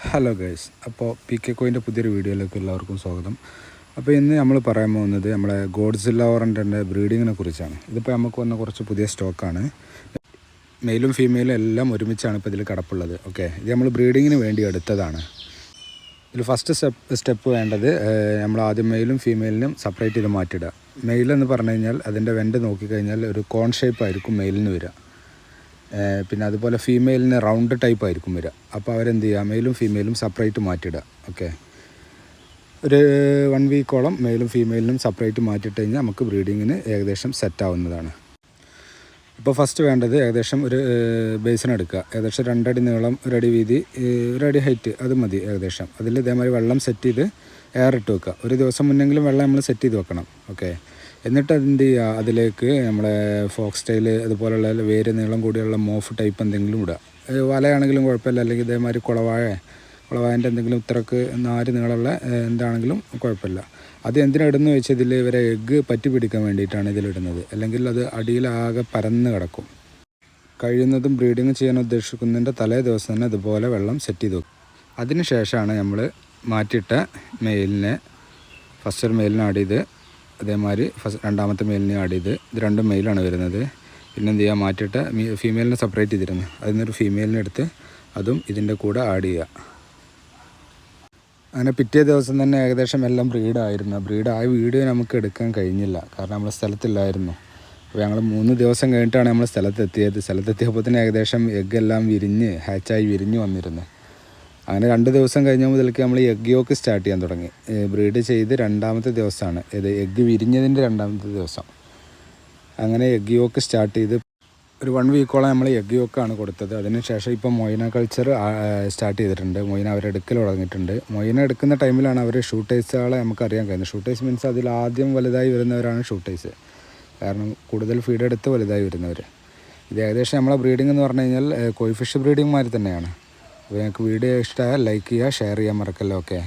Hello guys, അപ്പോൾ P K കോയിൻ്റെ പുതിയൊരു വീഡിയോയിലേക്ക് എല്ലാവർക്കും സ്വാഗതം. അപ്പോൾ ഇന്ന് നമ്മൾ പറയാൻ പോകുന്നത് നമ്മുടെ ഗോഡ്സില്ല ഓറൻറ്റിൻ്റെ ബ്രീഡിങ്ങിനെ കുറിച്ചാണ്. ഇതിപ്പോൾ നമുക്ക് വന്ന കുറച്ച് പുതിയ സ്റ്റോക്കാണ്. മെയിലും ഫീമെയിലും എല്ലാം ഒരുമിച്ചാണ് ഇപ്പോൾ ഇതിൽ കിടപ്പുള്ളത്. ഓക്കെ, ഇത് നമ്മൾ ബ്രീഡിങ്ങിന് വേണ്ടി എടുത്തതാണ്. ഇതിൽ ഫസ്റ്റ് സ്റ്റെപ്പ് വേണ്ടത് നമ്മൾ ആദ്യം മെയിലും ഫീമെയിലിനും സെപ്പറേറ്റ് ചെയ്ത് മാറ്റിയിടുക. മെയിലെന്ന് പറഞ്ഞു കഴിഞ്ഞാൽ അതിൻ്റെ വെൻ്റ് നോക്കിക്കഴിഞ്ഞാൽ ഒരു കോൺ ഷേപ്പ് ആയിരിക്കും മെയിലിന് വരിക. പിന്നെ അതുപോലെ ഫീമെയിലിന് റൗണ്ട് ടൈപ്പ് ആയിരിക്കും വരിക. അപ്പോൾ അവരെന്ത് ചെയ്യുക, മെയിലും ഫീമെയിലും സെപ്പറേറ്റ് മാറ്റിയിടുക. ഓക്കെ, ഒരു 1 വീക്കോളം മെയിലും ഫീമെയിലിനും സെപ്പറേറ്റ് മാറ്റിയിട്ട് കഴിഞ്ഞാൽ നമുക്ക് ബ്രീഡിങ്ങിന് ഏകദേശം സെറ്റാവുന്നതാണ്. ഇപ്പോൾ ഫസ്റ്റ് വേണ്ടത് ഏകദേശം ഒരു ബേസിൻ എടുക്കുക. ഏകദേശം 2 അടി നീളം, 1 അടി വീതി, 1 അടി ഹൈറ്റ്, അത് മതി ഏകദേശം. അതിൽ ഇതേമാതിരി വെള്ളം സെറ്റ് ചെയ്ത് എയർ ഇട്ട് വെക്കുക. ഒരു ദിവസം മുന്നെങ്കിലും വെള്ളം നമ്മൾ സെറ്റ് ചെയ്ത് വെക്കണം. ഓക്കെ, എന്നിട്ട് എന്ത് ചെയ്യുക, അതിലേക്ക് നമ്മളെ ഫോക്സ് സ്റ്റൈൽ അതുപോലെയുള്ള വേര് നീളം കൂടിയുള്ള മോഫ് ടൈപ്പ് എന്തെങ്കിലും ഇടുക. വലയാണെങ്കിലും കുഴപ്പമില്ല, അല്ലെങ്കിൽ ഇതേമാതിരി കുളവായൻ്റെ എന്തെങ്കിലും ഇത്രക്ക് 4 നീളമുള്ള എന്താണെങ്കിലും കുഴപ്പമില്ല. അത് എന്തിനിടുന്നു വെച്ചാൽ ഇതിൽ ഇവരെ എഗ്ഗ് പറ്റി പിടിക്കാൻ വേണ്ടിയിട്ടാണ് ഇതിലിടുന്നത്. അല്ലെങ്കിൽ അത് അടിയിലാകെ പരന്ന് കിടക്കും. കഴിയുന്നതും ബ്രീഡിങ് ചെയ്യാൻ ഉദ്ദേശിക്കുന്നതിൻ്റെ തലേ ദിവസം തന്നെ ഇതുപോലെ വെള്ളം സെറ്റ് ചെയ്ത് വെക്കും. അതിന് ശേഷമാണ് നമ്മൾ മാറ്റിയിട്ട മെയിലിനെ ഫസ്റ്റ് മെയിലിനെ ആഡ് ചെയ്ത് അതേമാതിരി രണ്ടാമത്തെ മെയിലിനെ ആഡ് ചെയ്ത് ഇത് 2 മെയിലാണ് വരുന്നത്. പിന്നെ എന്ത് ചെയ്യുക, മാറ്റിയിട്ട് ഫീമെയിലിനെ സെപ്പറേറ്റ് ചെയ്തിരുന്നു. അതിൽ നിന്നൊരു ഫീമെയിലിനെ എടുത്ത് അതും ഇതിൻ്റെ കൂടെ ആഡ് ചെയ്യുക. അങ്ങനെ പിറ്റേ ദിവസം തന്നെ ഏകദേശം എല്ലാം ബ്രീഡായിരുന്നു. ബ്രീഡായ വീഡിയോ നമുക്ക് എടുക്കാൻ കഴിഞ്ഞില്ല, കാരണം നമ്മൾ സ്ഥലത്തില്ലായിരുന്നു. അപ്പോൾ ഞങ്ങൾ 3 ദിവസം കഴിഞ്ഞിട്ടാണ് നമ്മൾ സ്ഥലത്തെത്തിയപ്പോൾ തന്നെ ഏകദേശം എഗ്ഗെല്ലാം ഹാച്ചായി വിരിഞ്ഞ് വന്നിരുന്നു. അങ്ങനെ 2 ദിവസം കഴിഞ്ഞ മുതൽക്ക് നമ്മൾ എഗ് യോക്ക് സ്റ്റാർട്ട് ചെയ്യാൻ തുടങ്ങി. ബ്രീഡ് ചെയ്ത് 2ാമത്തെ ദിവസമാണ് ഇത്, എഗ്ഗ് വിരിഞ്ഞതിൻ്റെ 2ാമത്തെ ദിവസം. അങ്ങനെ എഗ് യോക്ക് സ്റ്റാർട്ട് ചെയ്ത് ഒരു 1 വീക്കോളം നമ്മൾ എഗ് യോക്കാണ് കൊടുത്തത്. അതിനുശേഷം ഇപ്പോൾ മൊയിന കൾച്ചർ സ്റ്റാർട്ട് ചെയ്തിട്ടുണ്ട്. മൊയിന അവരെടുക്കൽ തുടങ്ങിയിട്ടുണ്ട്. മൊയിന എടുക്കുന്ന ടൈമിലാണ് അവർ ഷൂട്ടേഴ്സുകളെ നമുക്കറിയാൻ കഴിയുന്നത്. ഷൂട്ടേഴ്സ് മീൻസ് അതിൽ ആദ്യം വലുതായി വരുന്നവരാണ് ഷൂട്ടേഴ്സ്. കാരണം കൂടുതൽ ഫീഡ് എടുത്ത് വലുതായി വരുന്നവർ. ഇത് ഏകദേശം നമ്മളെ ബ്രീഡിംഗ് എന്ന് പറഞ്ഞു കഴിഞ്ഞാൽ കോയി ഫിഷ് ബ്രീഡിംഗ് മാതിരി തന്നെയാണ്. അപ്പോൾ ഞങ്ങൾക്ക് വീഡിയോ ഇഷ്ടമായാൽ ലൈക്ക് ചെയ്യുക, ഷെയർ ചെയ്യാൻ മറക്കല്ലോ. ഓക്കെ.